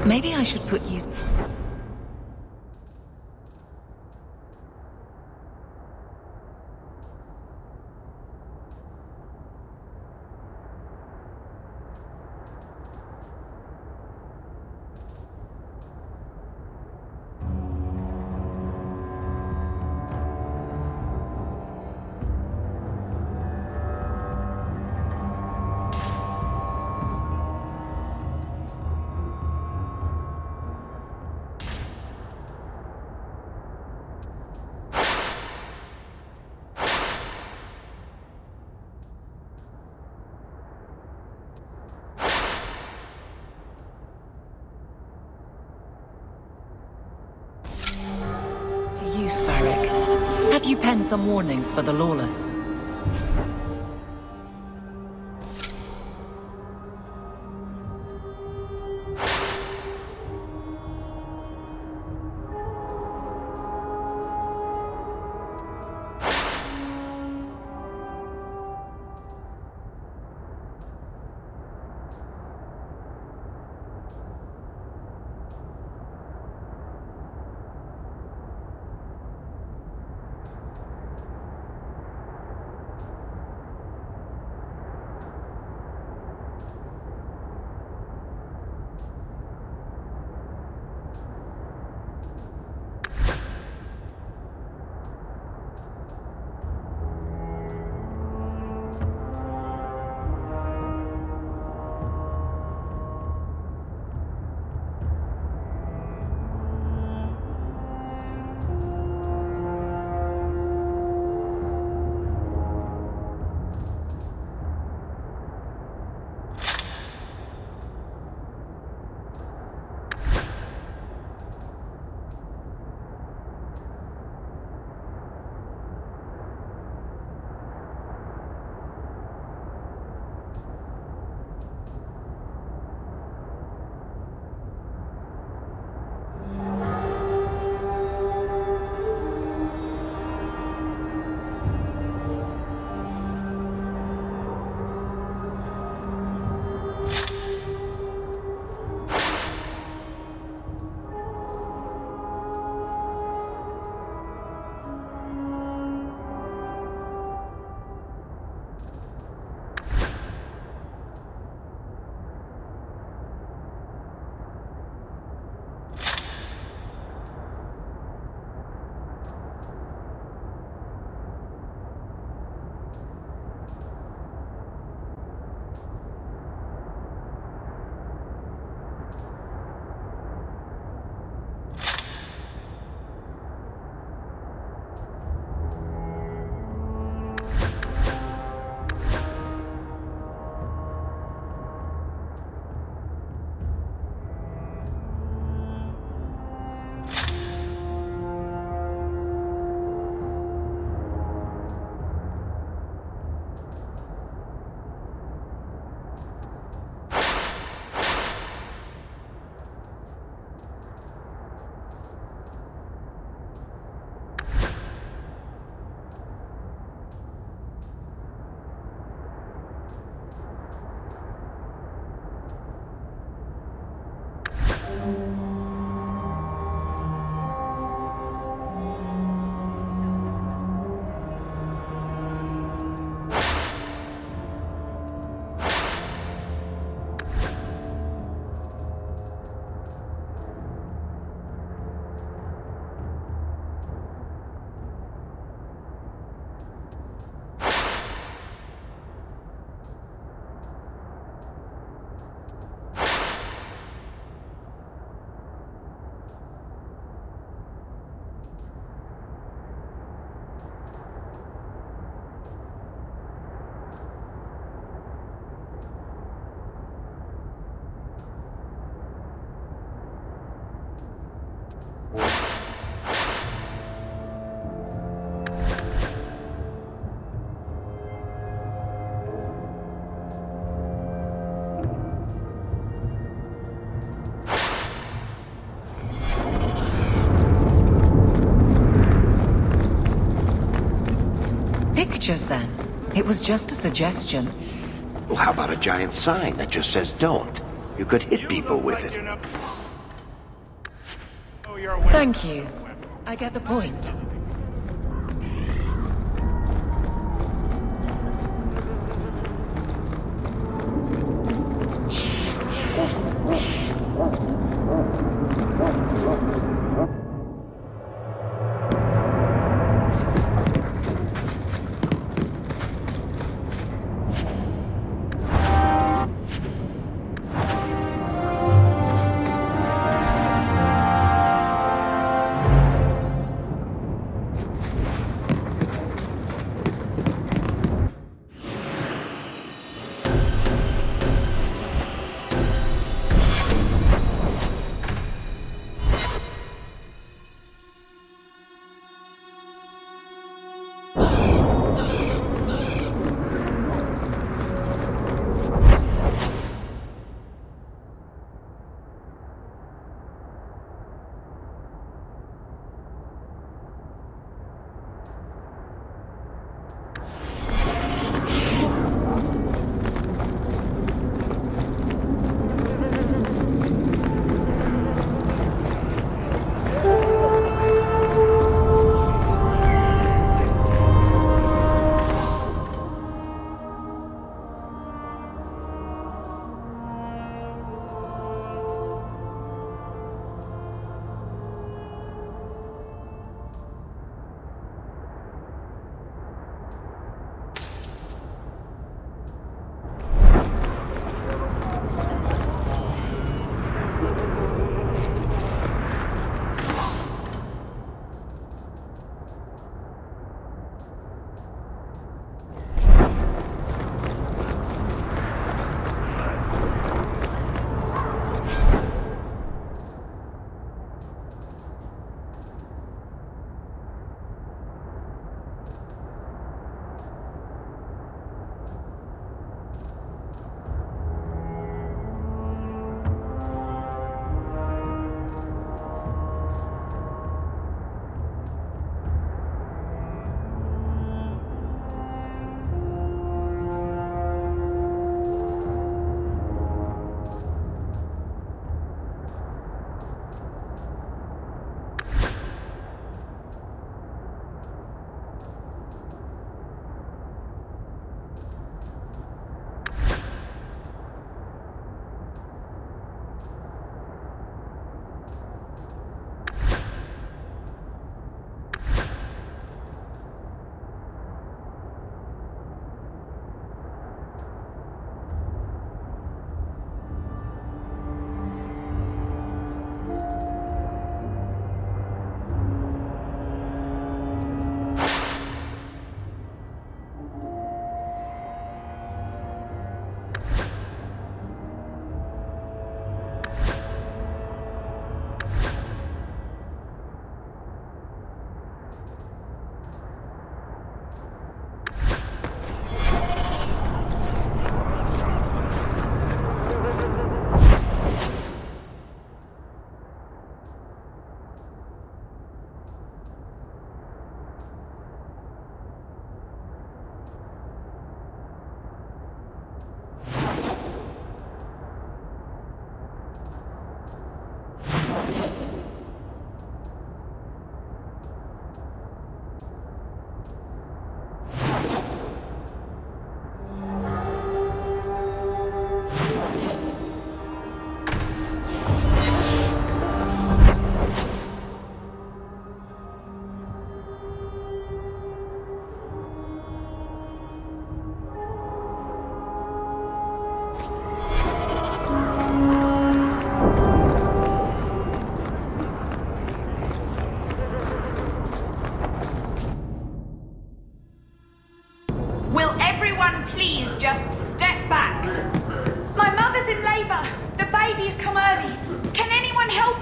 Maybe I should put you... Have you penned some warnings for the lawless? Pictures, then? It was just a suggestion. Well, how about a giant sign that just says don't? You could hit people with it. Thank you. I get the point.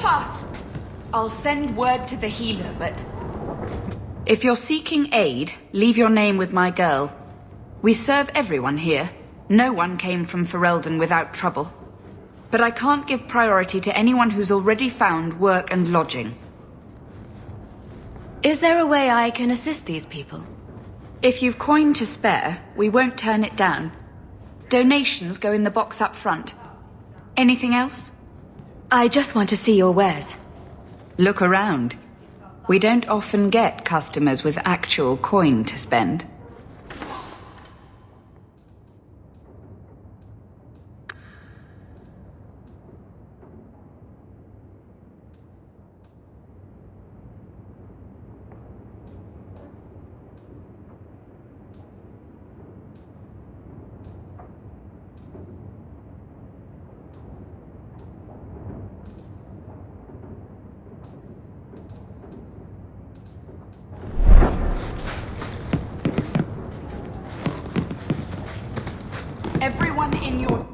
Ha! I'll send word to the healer, but... If you're seeking aid, leave your name with my girl. We serve everyone here. No one came from Ferelden without trouble. But I can't give priority to anyone who's already found work and lodging. Is there a way I can assist these people? If you've coin to spare, we won't turn it down. Donations go in the box up front. Anything else? I just want to see your wares. Look around. We don't often get customers with actual coin to spend. Everyone in your...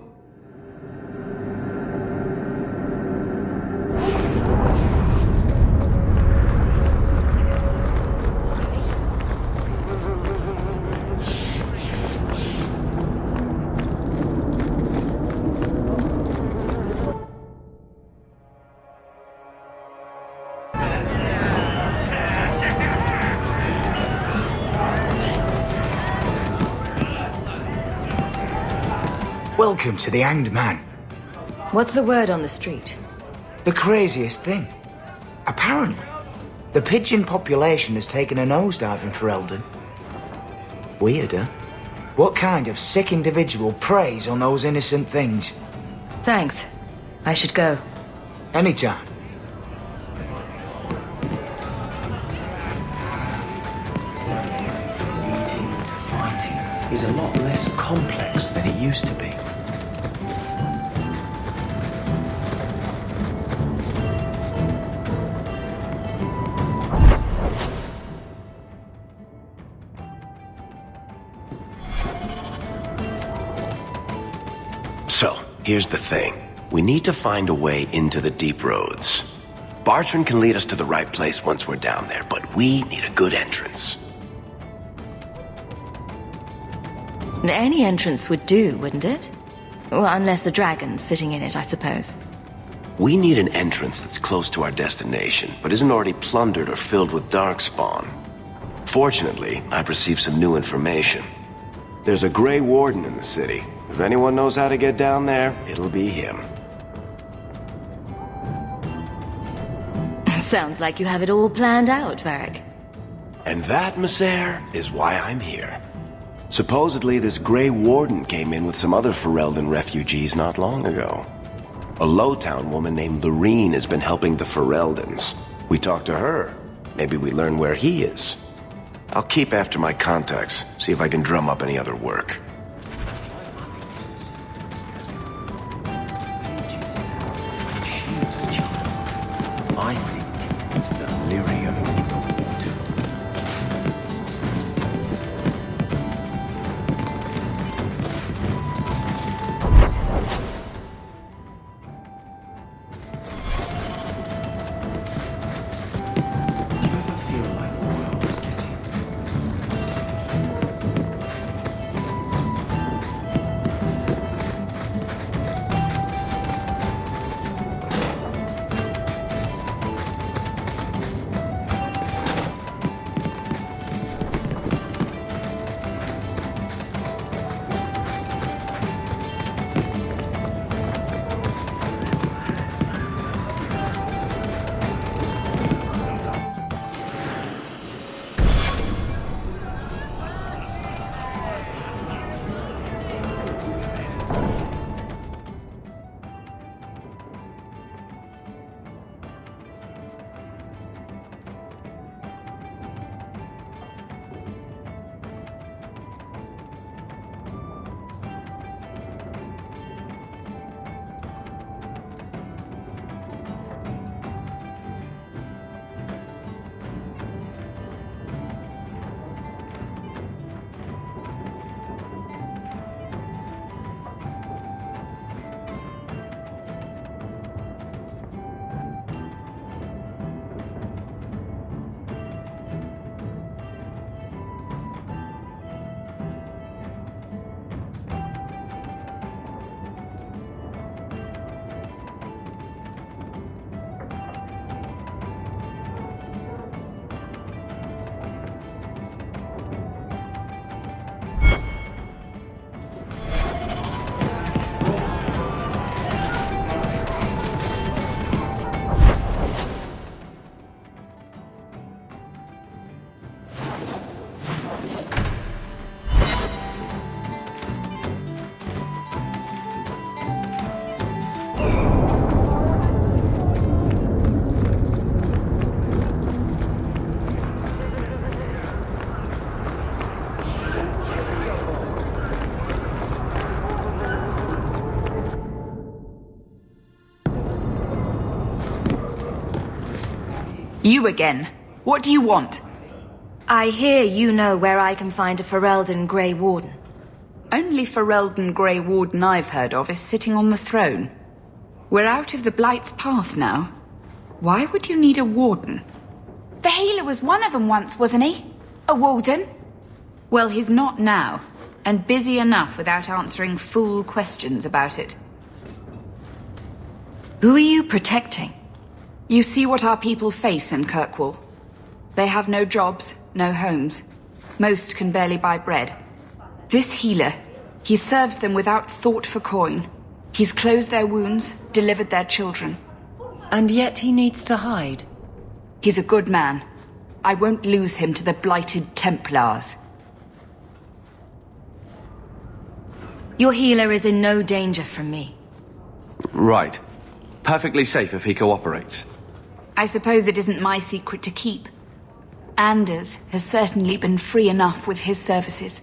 Welcome to the Hanged Man. What's the word on the street? The craziest thing. Apparently, the pigeon population has taken a nosedive in Ferelden. Weird, huh? What kind of sick individual preys on those innocent things? Thanks. I should go. Anytime. Eating to fighting is a lot less complex than it used to be. So, here's the thing. We need to find a way into the deep roads. Bartran can lead us to the right place once we're down there, but we need a good entrance. Any entrance would do, wouldn't it? Well, unless a dragon's sitting in it, I suppose. We need an entrance that's close to our destination, but isn't already plundered or filled with darkspawn. Fortunately, I've received some new information. There's a Grey Warden in the city. If anyone knows how to get down there, it'll be him. Sounds like you have it all planned out, Varric. And that, Messere, is why I'm here. Supposedly, this Grey Warden came in with some other Ferelden refugees not long ago. A Lowtown woman named Lorene has been helping the Fereldans. We talked to her. Maybe we learn where he is. I'll keep after my contacts, see if I can drum up any other work. I think it's the lyrium in the water. You ever feel like the world's getting You again. What do you want? I hear you know where I can find a Ferelden Grey Warden. Only Ferelden Grey Warden I've heard of is sitting on the throne. We're out of the Blight's path now. Why would you need a warden? The healer was one of them once, wasn't he? A warden? Well, he's not now, and busy enough without answering fool questions about it. Who are you protecting? You see what our people face in Kirkwall. They have no jobs, no homes. Most can barely buy bread. This healer, he serves them without thought for coin. He's closed their wounds, delivered their children. And yet he needs to hide. He's a good man. I won't lose him to the blighted Templars. Your healer is in no danger from me. Right. Perfectly safe if he cooperates. I suppose it isn't my secret to keep. Anders has certainly been free enough with his services.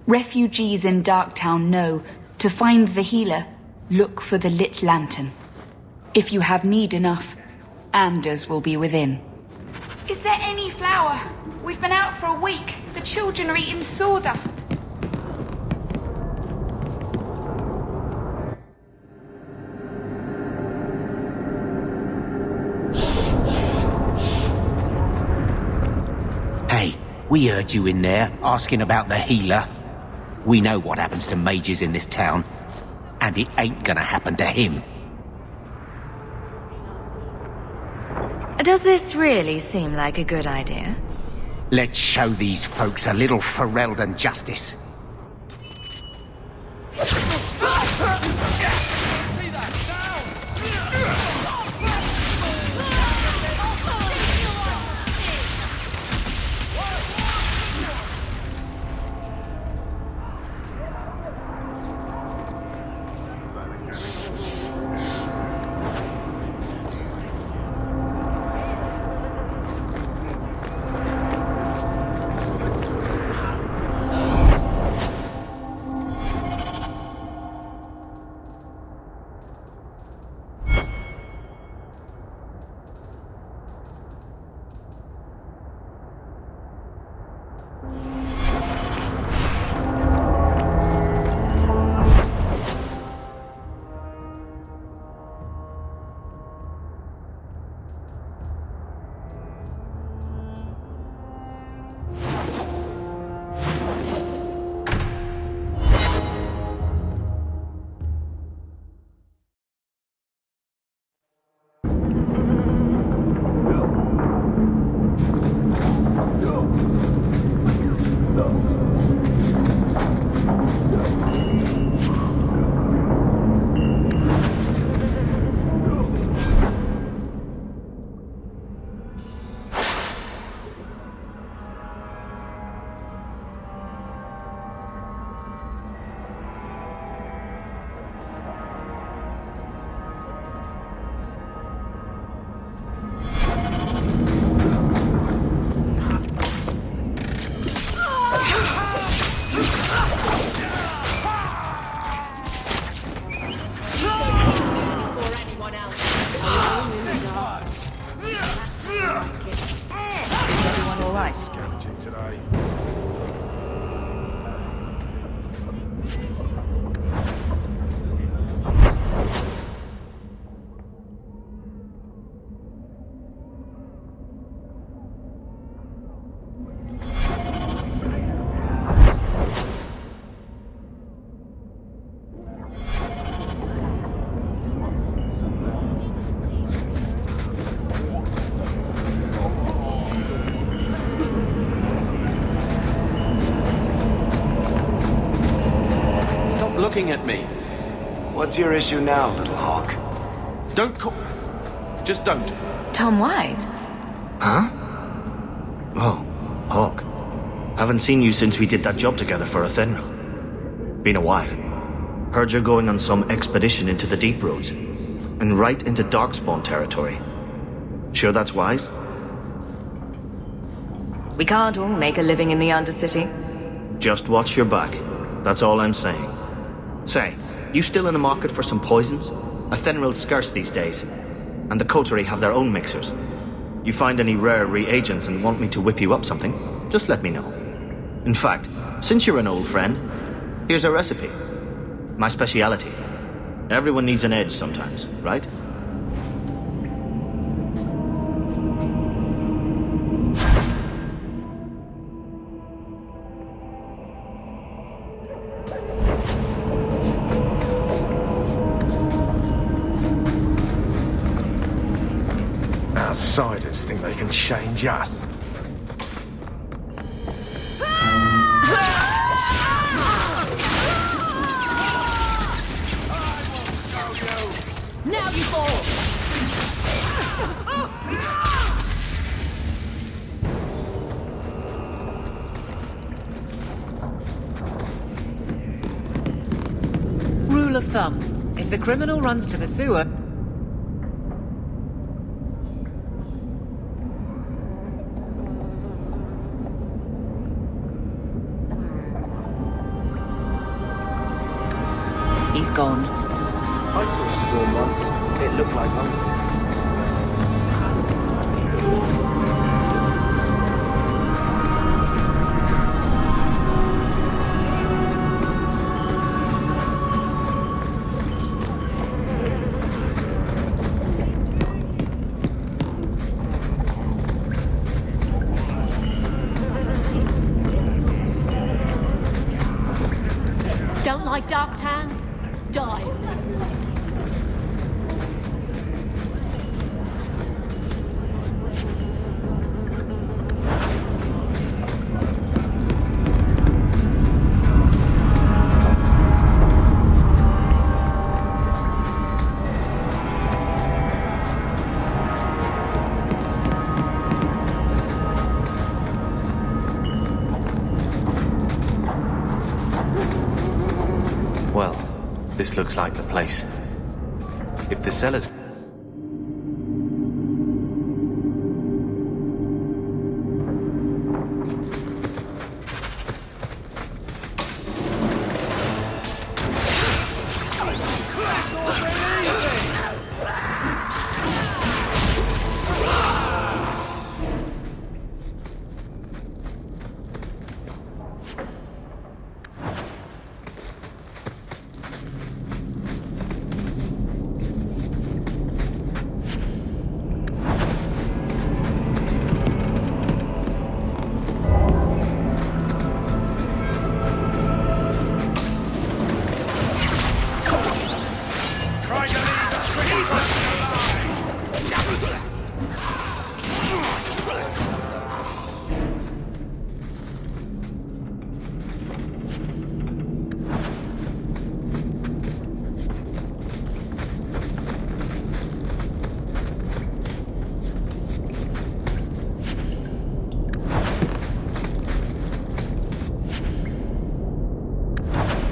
Refugees in Darktown know to find the healer, look for the lit lantern. If you have need enough, Anders will be within. Is there any flour? We've been out for a week. The children are eating sawdust. Hey, we heard you in there asking about the healer. We know what happens to mages in this town, and it ain't gonna happen to him. Does this really seem like a good idea? Let's show these folks a little Ferelden justice. Looking at me. What's your issue now, little hawk? Don't call... Just don't. Tom Wise? Huh? Oh, Hawk. Haven't seen you since we did that job together for Athenra. Been a while. Heard you're going on some expedition into the Deep Roads. And right into Darkspawn territory. Sure that's wise? We can't all make a living in the Undercity. Just watch your back. That's all I'm saying. Say, you still in the market for some poisons? Athenral's scarce these days. And the coterie have their own mixers. You find any rare reagents and want me to whip you up something, just let me know. In fact, since you're an old friend, here's a recipe. My speciality. Everyone needs an edge sometimes, right? Outsiders think they can change us. Now you fall! Rule of thumb. If the criminal runs to the sewer... He's gone. I saw a storm once. It looked like home. Don't like dark tan? Die. Well, this looks like the place. If the cellars...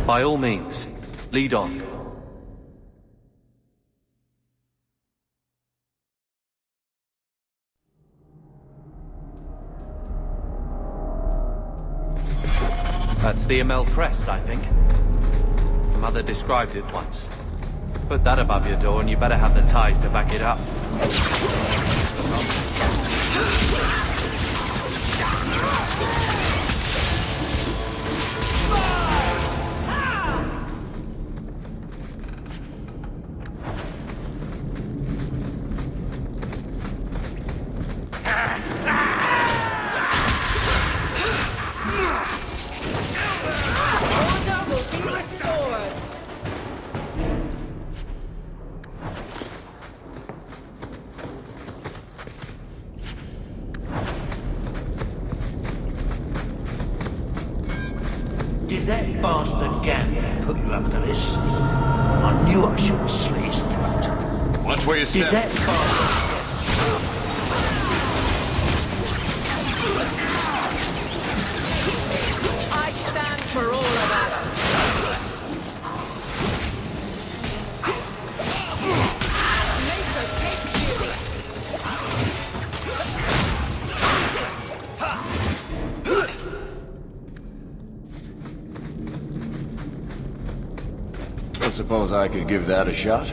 By all means, lead on. That's the Amel crest, I think. Mother described it once. Put that above your door and you better have the ties to back it up. Did that bastard Gambler put you up to this? I knew I should have slit his throat. Watch where you step. Did that bastard... I stand for all of us. I suppose I could give that a shot.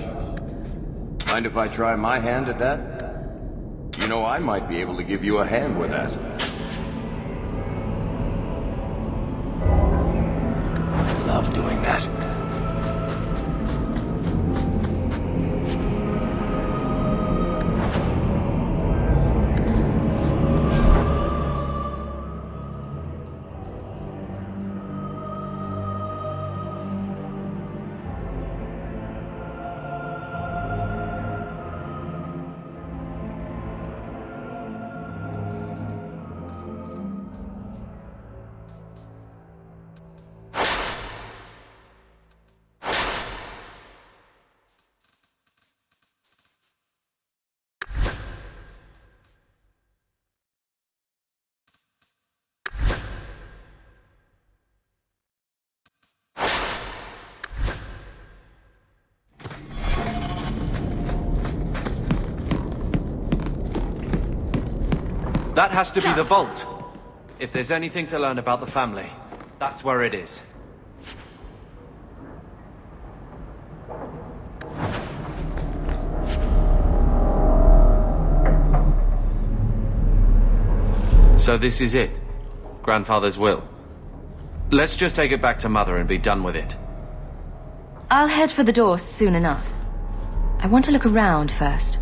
Mind if I try my hand at that? You You know, I might be able to give you a hand with that. I love doing that. That has to be the vault. If there's anything to learn about the family, that's where it is. So this is it? Grandfather's will? Let's just take it back to Mother and be done with it. I'll head for the door soon enough. I want to look around first.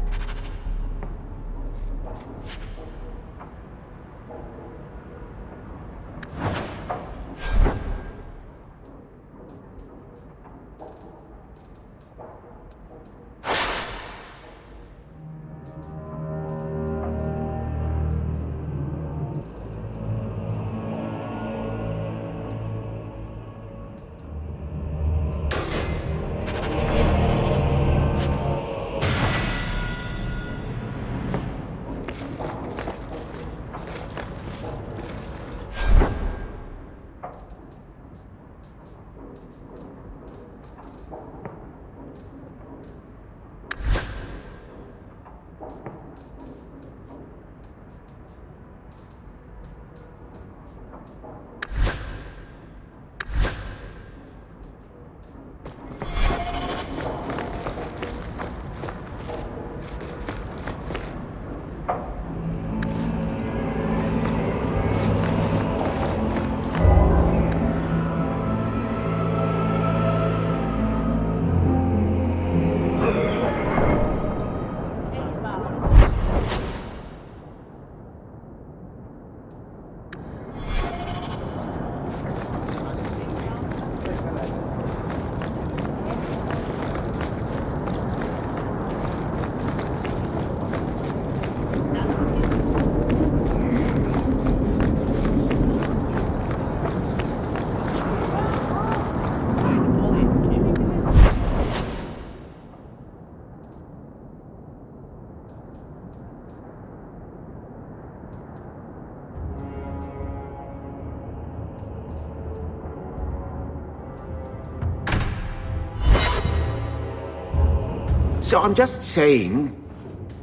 So I'm just saying,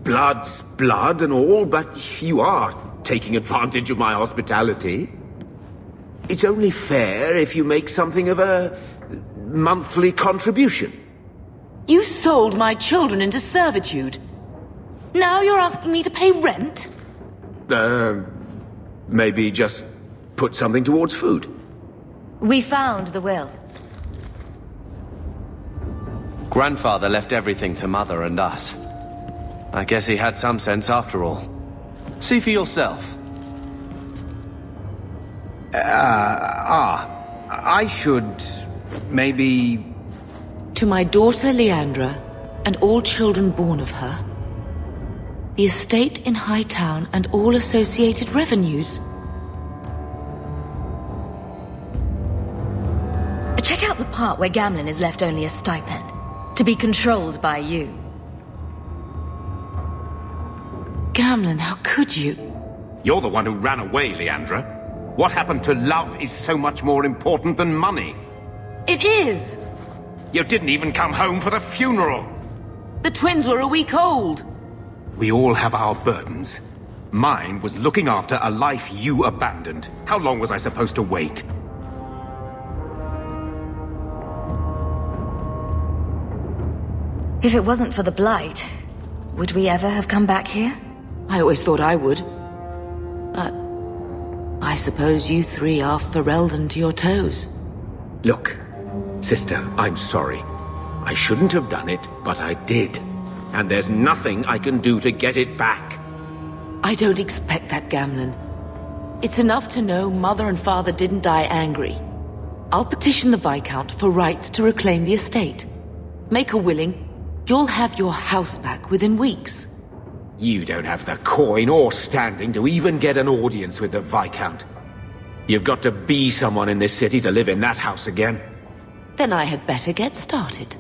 blood's blood and all, but you are taking advantage of my hospitality. It's only fair if you make something of a monthly contribution. You sold my children into servitude. Now you're asking me to pay rent? Maybe just put something towards food. We found the will. Grandfather left everything to Mother and us. I guess he had some sense after all. See for yourself. I should... maybe... To my daughter Leandra, and all children born of her, the estate in Hightown and all associated revenues. Check out the part where Gamlin is left only a stipend, to be controlled by you. Gamlin, how could you? You're the one who ran away, Leandra. What happened to love is so much more important than money. It is! You didn't even come home for the funeral! The twins were a week old! We all have our burdens. Mine was looking after a life you abandoned. How long was I supposed to wait? If it wasn't for the Blight, would we ever have come back here? I always thought I would. But I suppose you three are Ferelden to your toes. Look, sister, I'm sorry. I shouldn't have done it, but I did. And there's nothing I can do to get it back. I don't expect that, Gamlen. It's enough to know Mother and Father didn't die angry. I'll petition the Viscount for rights to reclaim the estate. Make a willing, you'll have your house back within weeks. You don't have the coin or standing to even get an audience with the Viscount. You've got to be someone in this city to live in that house again. Then I had better get started.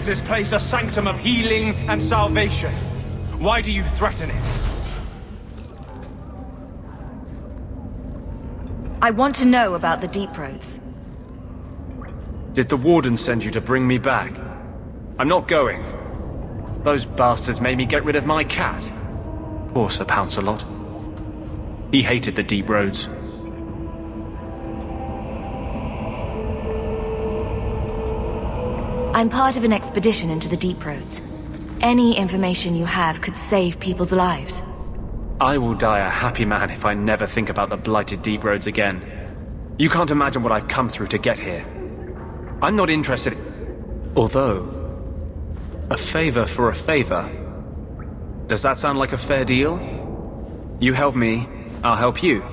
This place a sanctum of healing and salvation. Why do you threaten it? I want to know about the deep roads. Did the Warden send you to bring me back? I'm not going. Those bastards made me get rid of my cat. Poor Sir Pouncelot. He hated the deep roads. I'm part of an expedition into the deep roads. Any information you have could save people's lives. I will die a happy man if I never think about the blighted deep roads again. You can't imagine what I've come through to get here. I'm not interested. Although, a favor for a favor. Does that sound like a fair deal? You help me, I'll help you.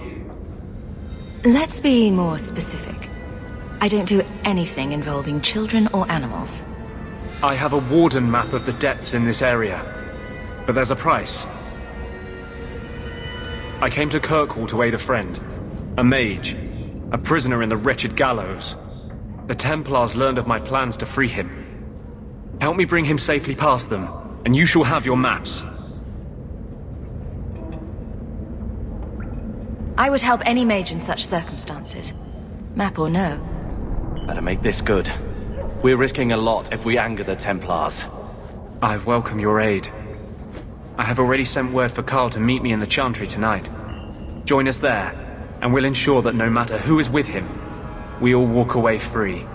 Let's be more specific. I don't do anything involving children or animals. I have a Warden map of the depths in this area, but there's a price. I came to Kirkwall to aid a friend, a mage, a prisoner in the wretched gallows. The Templars learned of my plans to free him. Help me bring him safely past them, and you shall have your maps. I would help any mage in such circumstances. Map or no. Better make this good. We're risking a lot if we anger the Templars. I welcome your aid. I have already sent word for Carl to meet me in the Chantry tonight. Join us there, and we'll ensure that no matter who is with him, we all walk away free.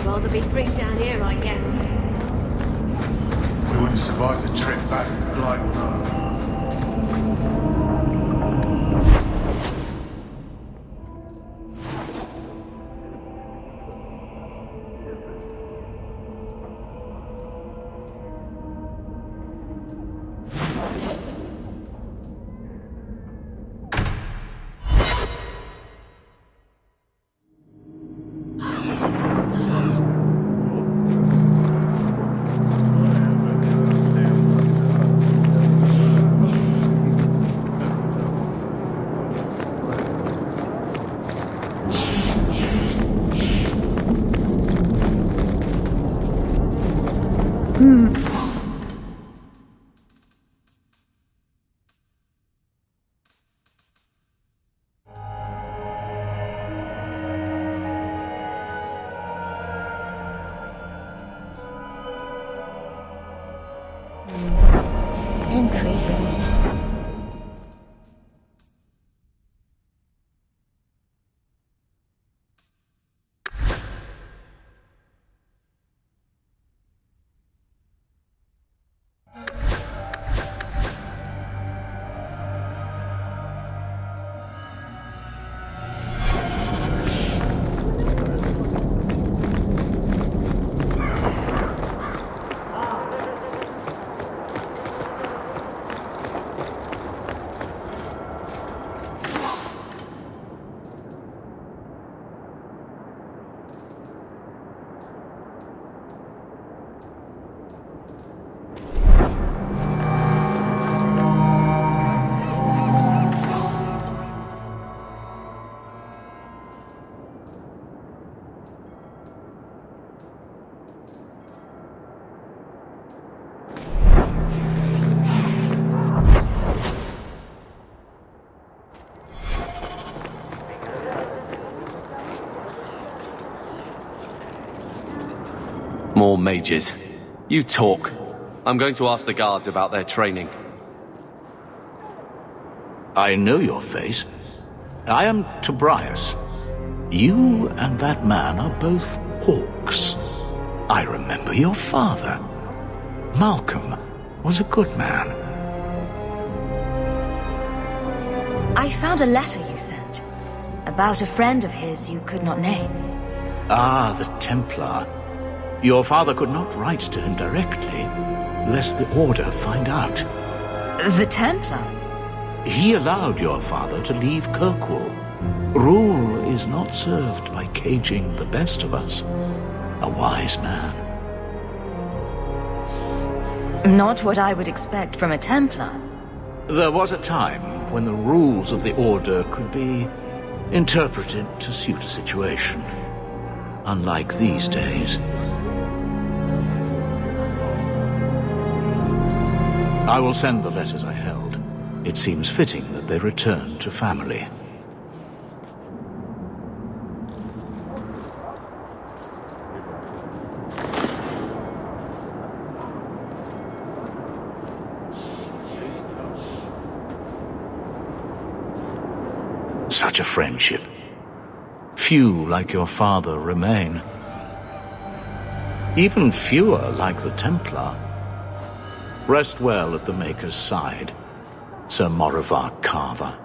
Rather be free down here, I guess. We wouldn't survive the trip back, like, no. More mages. You talk. I'm going to ask the guards about their training. I know your face. I am Tobias. You and that man are both hawks. I remember your father. Malcolm was a good man. I found a letter you sent. About a friend of his you could not name. Ah, the Templar. Your father could not write to him directly, lest the Order find out. The Templar? He allowed your father to leave Kirkwall. Rule is not served by caging the best of us. A wise man. Not what I would expect from a Templar. There was a time when the rules of the Order could be interpreted to suit a situation. Unlike these days. I will send the letters I held. It seems fitting that they return to family. Such a friendship. Few like your father remain. Even fewer like the Templar. Rest well at the Maker's side, Sir Morivar Carver.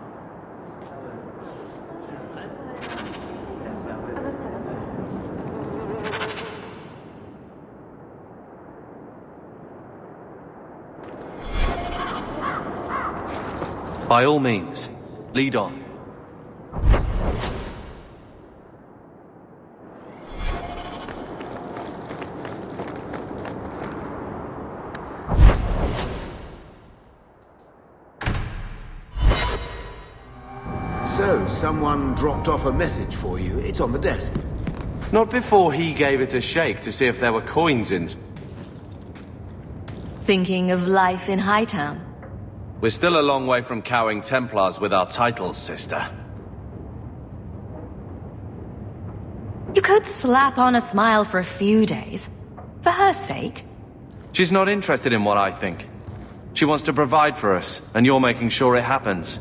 By all means, lead on. So, someone dropped off a message for you. It's on the desk. Not before he gave it a shake to see if there were coins in. Thinking of life in Hightown? We're still a long way from cowing Templars with our titles, sister. You could slap on a smile for a few days. For her sake. She's not interested in what I think. She wants to provide for us, and you're making sure it happens.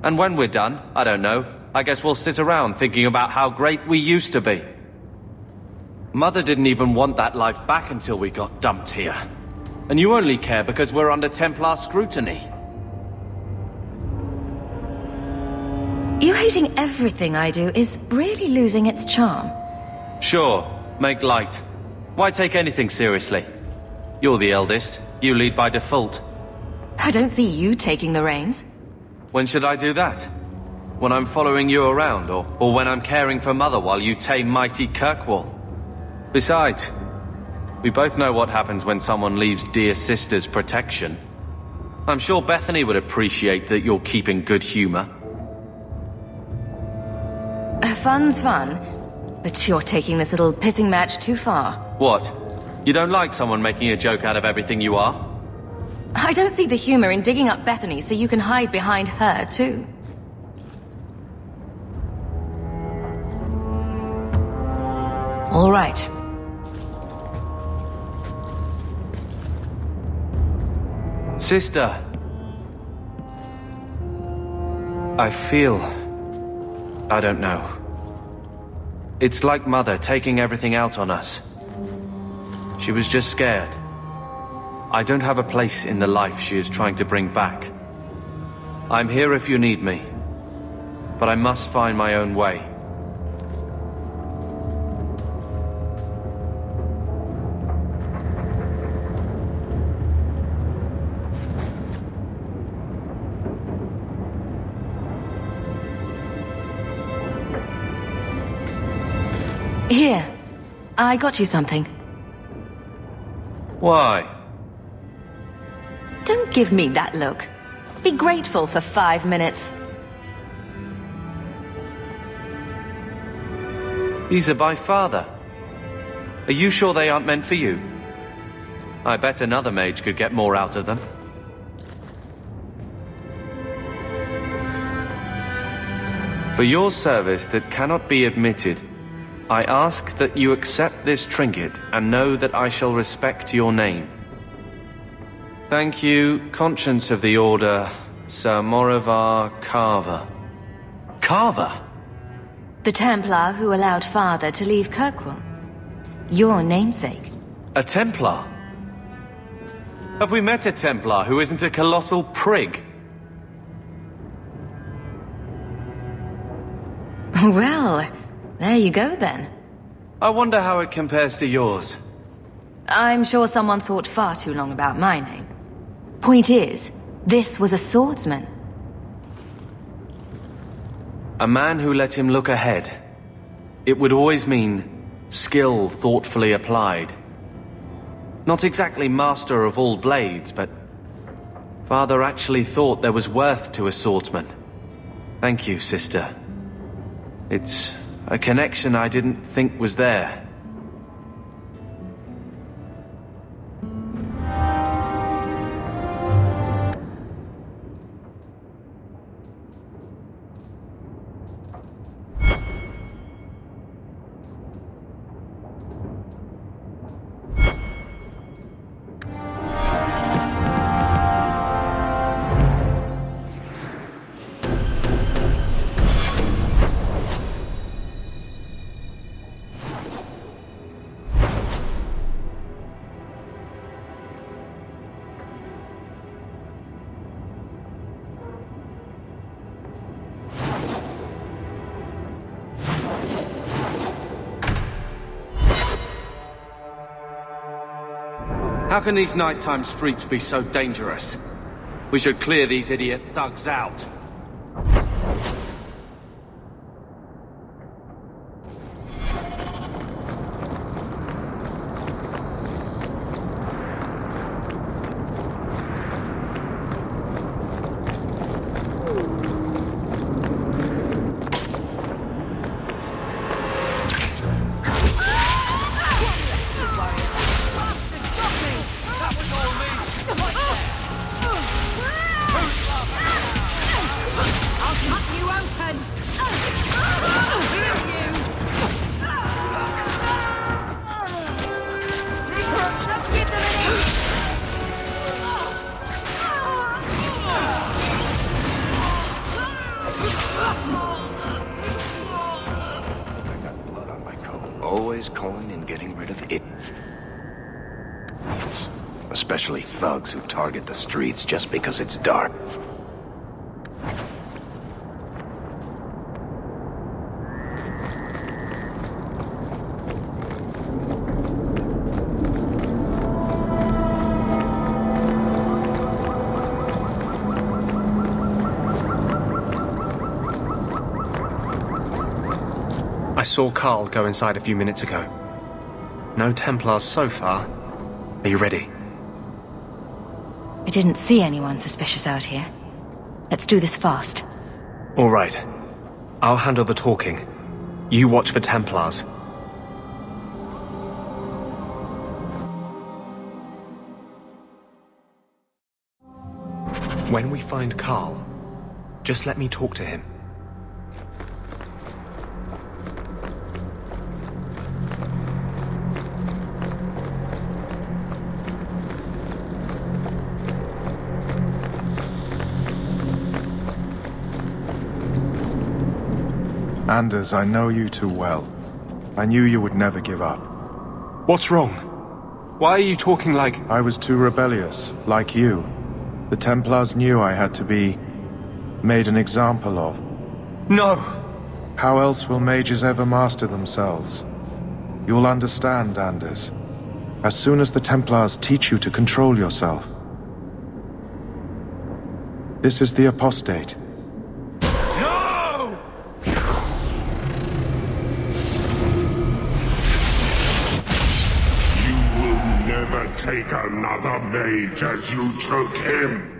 And when we're done, I don't know, I guess we'll sit around thinking about how great we used to be. Mother didn't even want that life back until we got dumped here. And you only care because we're under Templar scrutiny. You hating everything I do is really losing its charm. Sure, make light. Why take anything seriously? You're the eldest. You lead by default. I don't see you taking the reins. When should I do that? When I'm following you around, or when I'm caring for Mother while you tame mighty Kirkwall? Besides, we both know what happens when someone leaves dear sister's protection. I'm sure Bethany would appreciate that you're keeping good humor. Fun's fun, but you're taking this little pissing match too far. What? You don't like someone making a joke out of everything you are? I don't see the humor in digging up Bethany so you can hide behind her, too. All right. Sister. I feel... I don't know. It's like Mother taking everything out on us. She was just scared. I don't have a place in the life she is trying to bring back. I'm here if you need me, but I must find my own way. Here, I got you something. Why? Don't give me that look. Be grateful for 5 minutes. These are by Father. Are you sure they aren't meant for you? I bet another mage could get more out of them. For your service that cannot be admitted, I ask that you accept this trinket and know that I shall respect your name. Thank you, Conscience of the Order, Sir Morivar Carver. Carver? The Templar who allowed Father to leave Kirkwall. Your namesake. A Templar? Have we met a Templar who isn't a colossal prig? Well, there you go then. I wonder how it compares to yours. I'm sure someone thought far too long about my name. Point is, this was a swordsman. A man who let him look ahead. It would always mean skill thoughtfully applied. Not exactly master of all blades, but Father actually thought there was worth to a swordsman. Thank you, sister. It's a connection I didn't think was there. How can these nighttime streets be so dangerous? We should clear these idiot thugs out. Always calling and getting rid of it. Especially thugs who target the streets just because it's dark. I saw Carl go inside a few minutes ago. No Templars so far. Are you ready? I didn't see anyone suspicious out here. Let's do this fast. All right. I'll handle the talking. You watch for Templars. When we find Carl, just let me talk to him. Anders, I know you too well. I knew you would never give up. What's wrong? Why are you talking like... I was too rebellious, like you. The Templars knew I had to be... made an example of. No! How else will mages ever master themselves? You'll understand, Anders. As soon as the Templars teach you to control yourself. This is the apostate. Take another mage as you took him.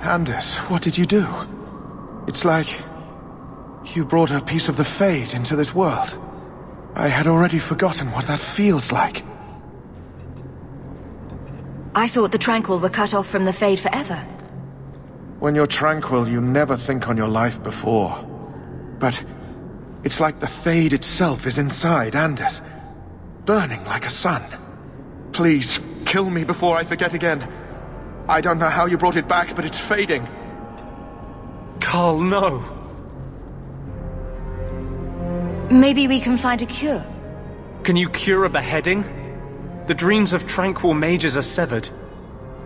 Anders, what did you do? It's like... you brought a piece of the Fade into this world. I had already forgotten what that feels like. I thought the Tranquil were cut off from the Fade forever. When you're tranquil, you never think on your life before. But it's like the Fade itself is inside Anders, burning like a sun. Please, kill me before I forget again. I don't know how you brought it back, but it's fading. Carl, no. Maybe we can find a cure. Can you cure a beheading? The dreams of tranquil mages are severed.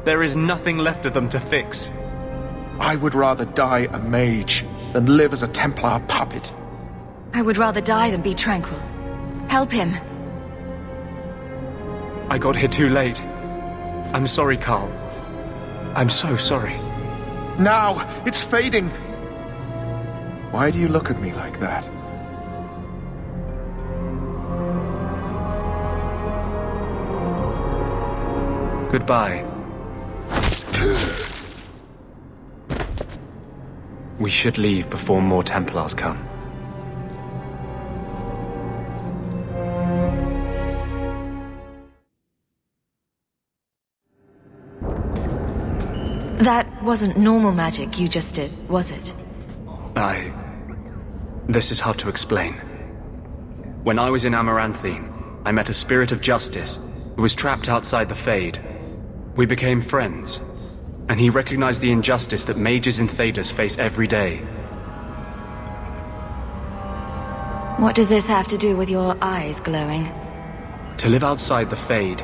There is nothing left of them to fix. I would rather die a mage than live as a Templar puppet. I would rather die than be tranquil. Help him. I got here too late. I'm sorry, Carl. I'm so sorry. Now! It's fading! Why do you look at me like that? Goodbye. We should leave before more Templars come. That wasn't normal magic you just did, was it? This is hard to explain. When I was in Amaranthine, I met a spirit of justice who was trapped outside the Fade. We became friends, and he recognized the injustice that mages in Thedas face every day. What does this have to do with your eyes glowing? To live outside the Fade,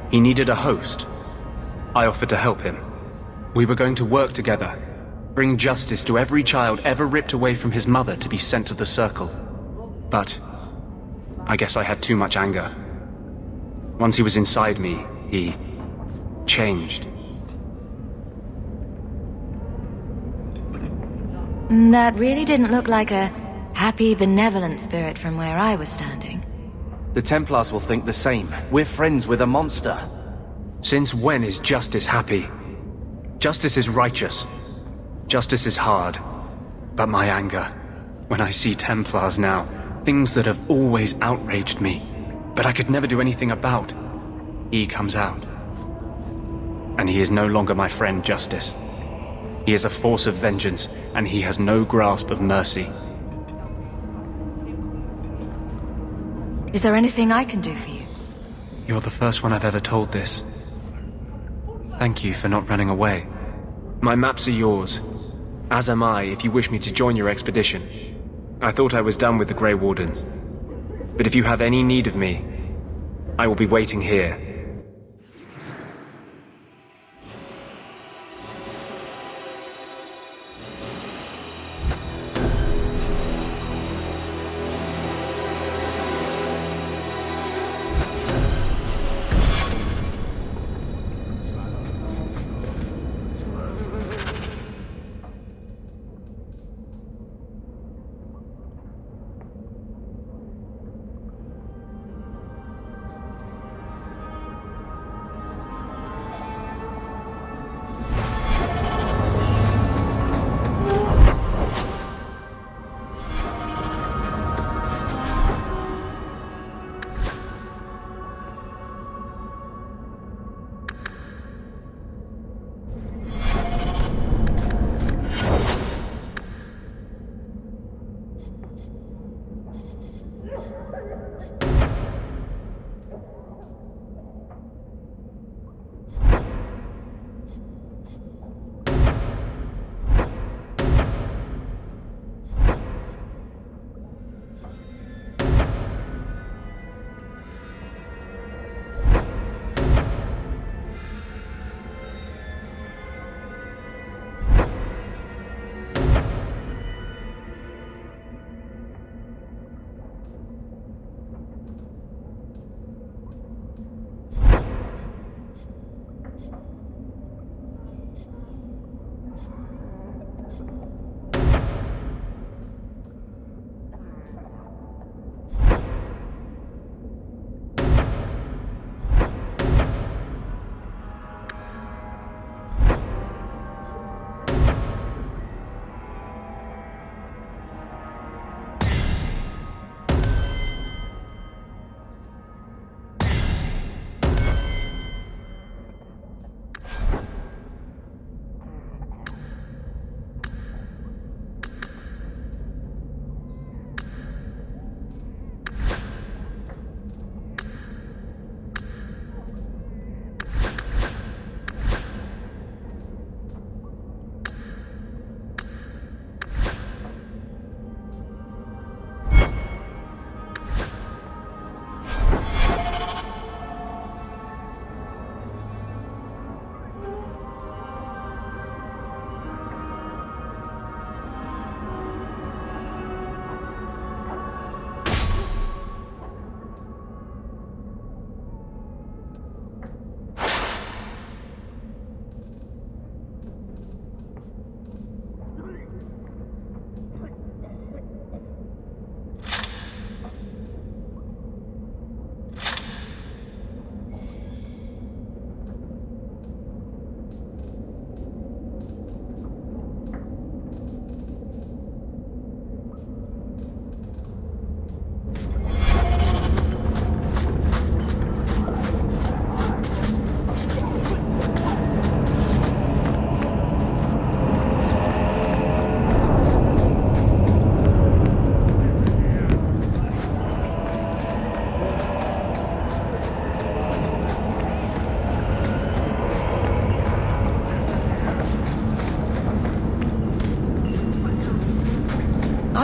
he needed a host. I offered to help him. We were going to work together, bring justice to every child ever ripped away from his mother to be sent to the Circle. But I guess I had too much anger. Once he was inside me, he changed. That really didn't look like a happy, benevolent spirit from where I was standing. The Templars will think the same. We're friends with a monster. Since when is justice happy? Justice is righteous. Justice is hard. But my anger, when I see Templars now, things that have always outraged me, but I could never do anything about, he comes out. And he is no longer my friend, Justice. He is a force of vengeance, and he has no grasp of mercy. Is there anything I can do for you? You're the first one I've ever told this. Thank you for not running away. My maps are yours. As am I, if you wish me to join your expedition. I thought I was done with the Grey Wardens. But if you have any need of me, I will be waiting here.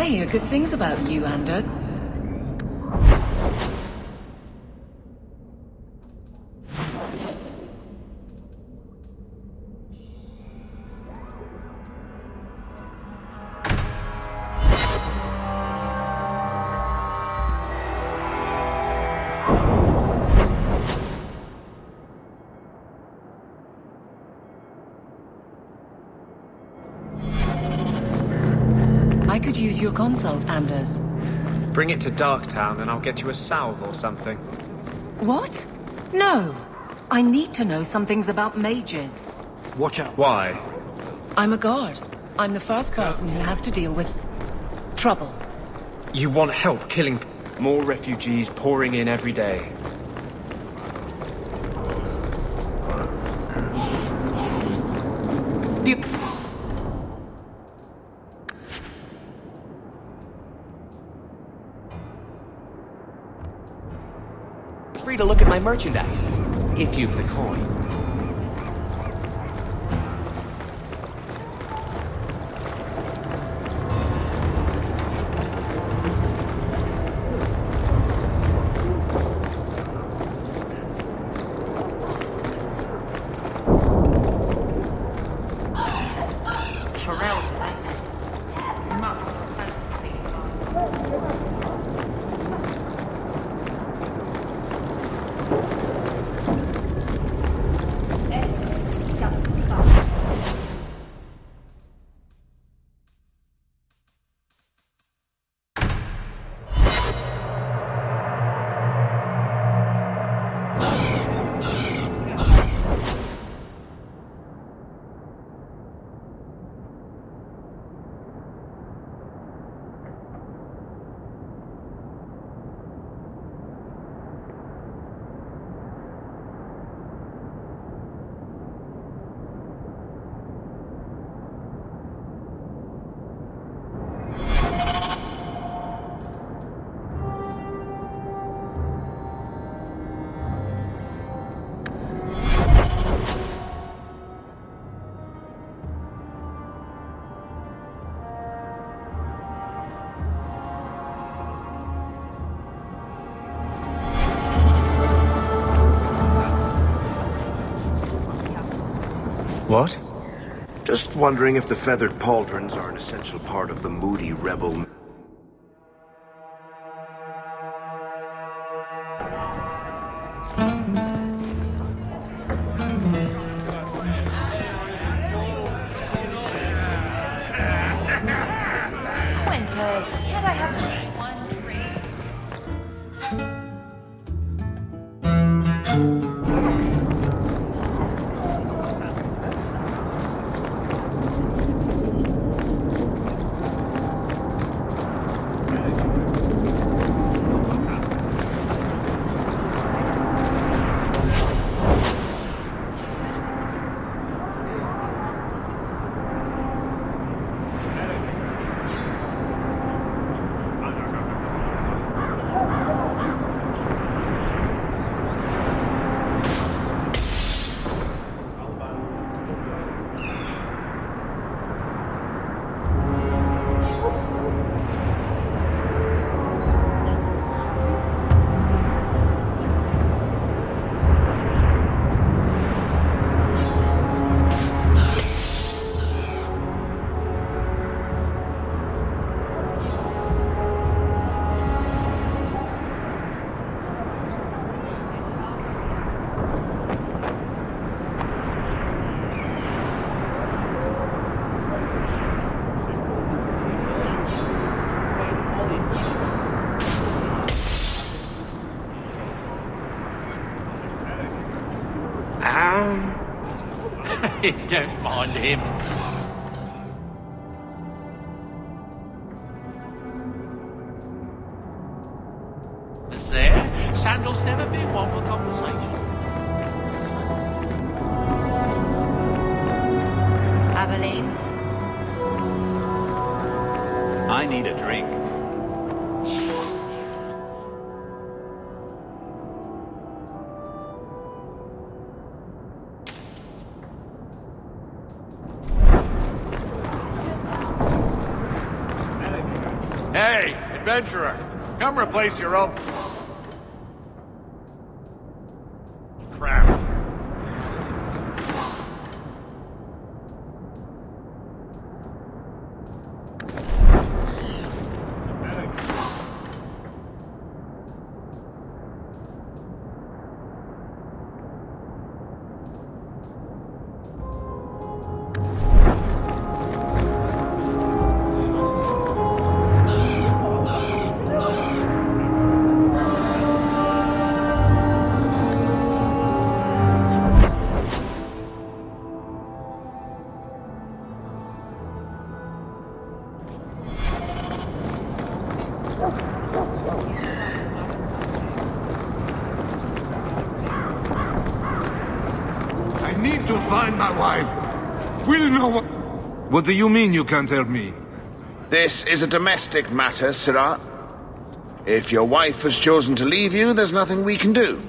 I hear good things about you, Anders. I could use your consult, Anders. Bring it to Darktown and I'll get you a salve or something. What? No. I need to know some things about mages. Watch out. Why? I'm a guard. I'm the first person who has to deal with trouble. You want help killing more refugees pouring in every day. free to look at my merchandise, if you've the coin. What? Just wondering if the feathered pauldrons are an essential part of the moody rebel... Quintus, can't I have just one treat? Don't mind him. There, Sandal's never been one for conversation. Aveline? I need a drink. Hey, adventurer, come replace your own... crap. I need to find my wife. Will no one... What do you mean you can't help me? This is a domestic matter, Sirrah. If your wife has chosen to leave you, there's nothing we can do.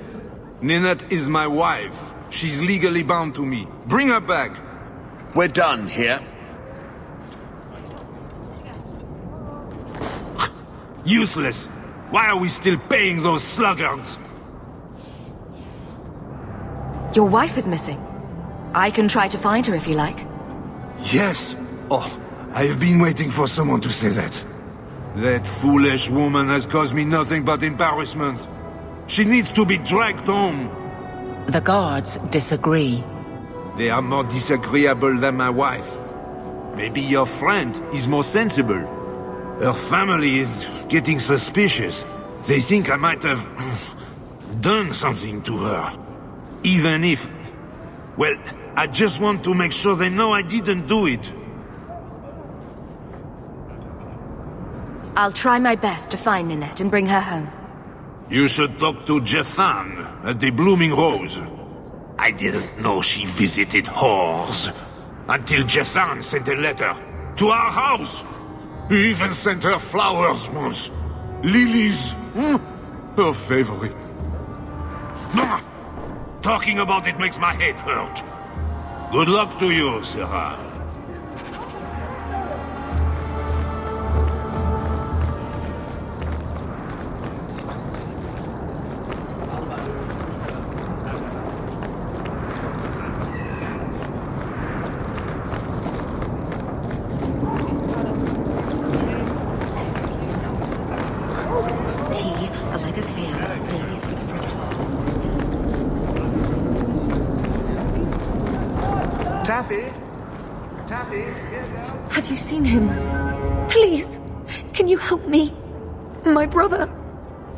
Ninette is my wife. She's legally bound to me. Bring her back. We're done here. Useless. Why are we still paying those sluggards? Your wife is missing. I can try to find her if you like. Yes. Oh, I have been waiting for someone to say that. That foolish woman has caused me nothing but embarrassment. She needs to be dragged home. The guards disagree. They are more disagreeable than my wife. Maybe your friend is more sensible. Her family is getting suspicious. They think I might have done something to her. Even if... Well, I just want to make sure they know I didn't do it. I'll try my best to find Ninette and bring her home. You should talk to Jethan at the Blooming Rose. I didn't know she visited whores. Until Jethan sent a letter to our house. He even sent her flowers once. Lilies. Her favorite. Talking about it makes my head hurt. Good luck to you, Sarah. Have you seen him? Please, can you help me? My brother.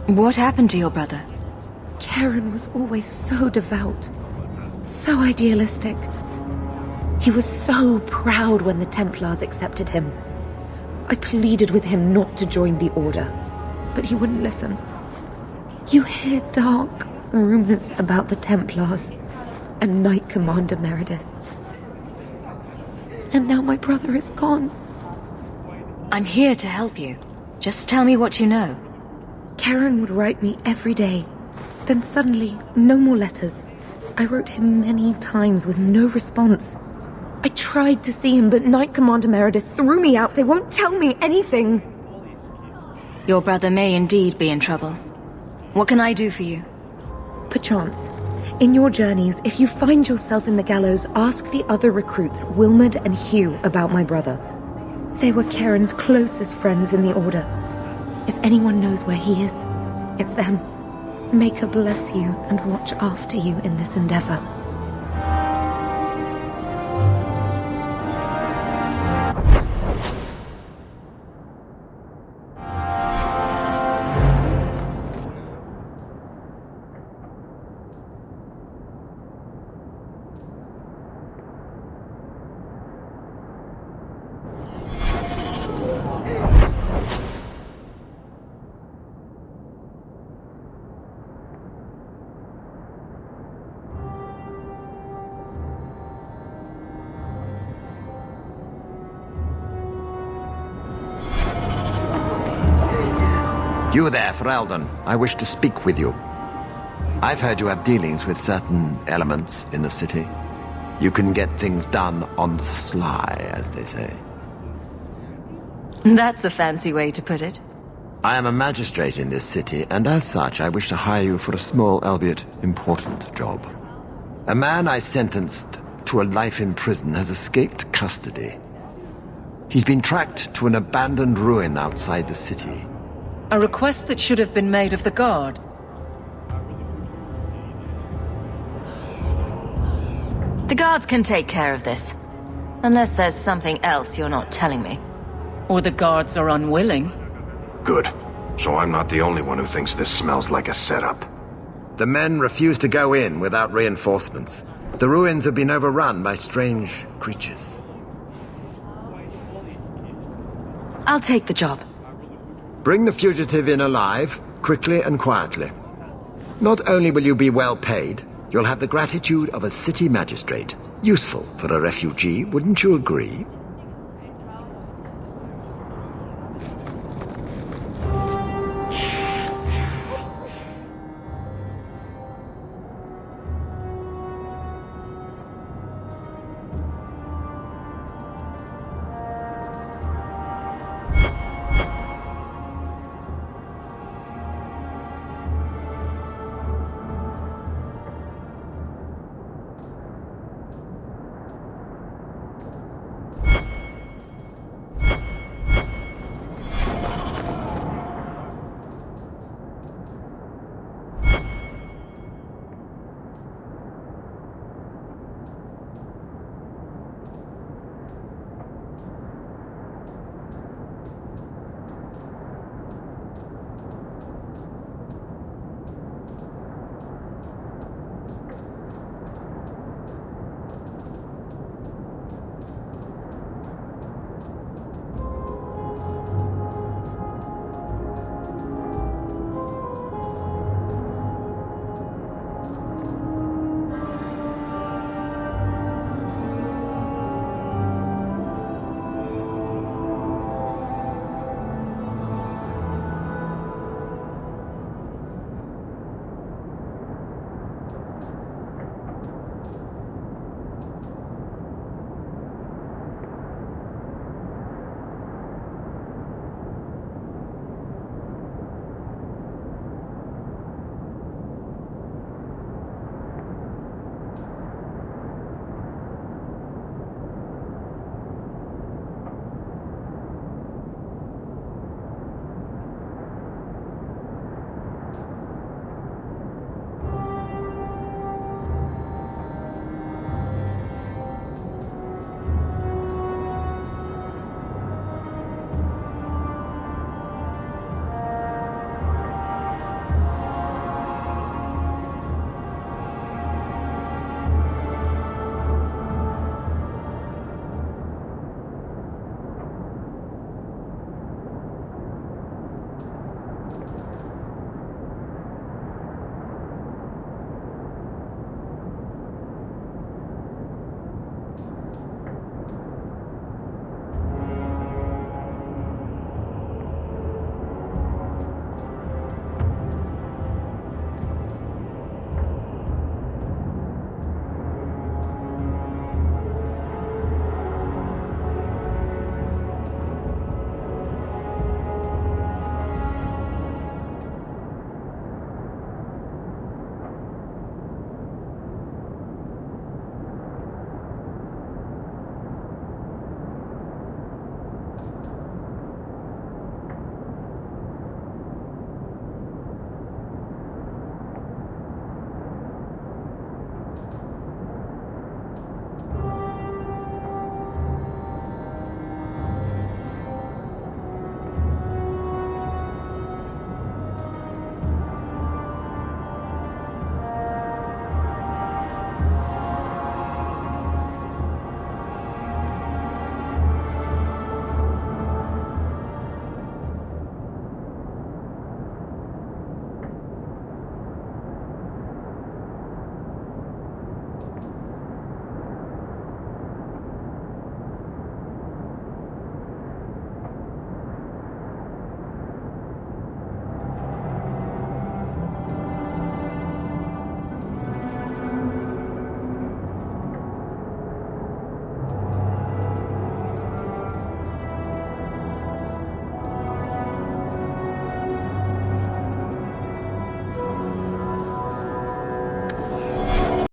What happened to your brother? Karen was always so devout, so idealistic. He was so proud when the Templars accepted him. I pleaded with him not to join the Order, but he wouldn't listen. You hear dark rumors about the Templars and Knight Commander Meredith. And now my brother is gone. I'm here to help you. Just tell me what you know. Karen would write me every day. Then suddenly, no more letters. I wrote him many times with no response. I tried to see him, but Knight Commander Meredith threw me out. They won't tell me anything. Your brother may indeed be in trouble. What can I do for you? Perchance. In your journeys, if you find yourself in the gallows, ask the other recruits, Wilmerd and Hugh, about my brother. They were Karen's closest friends in the Order. If anyone knows where he is, it's them. May her bless you and watch after you in this endeavor. You there, Ferelden. I wish to speak with you. I've heard you have dealings with certain elements in the city. You can get things done on the sly, as they say. That's a fancy way to put it. I am a magistrate in this city, and as such, I wish to hire you for a small, albeit important, job. A man I sentenced to a life in prison has escaped custody. He's been tracked to an abandoned ruin outside the city. A request that should have been made of the guard. The guards can take care of this. Unless there's something else you're not telling me. Or the guards are unwilling. Good. So I'm not the only one who thinks this smells like a setup. The men refuse to go in without reinforcements. The ruins have been overrun by strange creatures. I'll take the job. Bring the fugitive in alive, quickly and quietly. Not only will you be well paid, you'll have the gratitude of a city magistrate. Useful for a refugee, wouldn't you agree?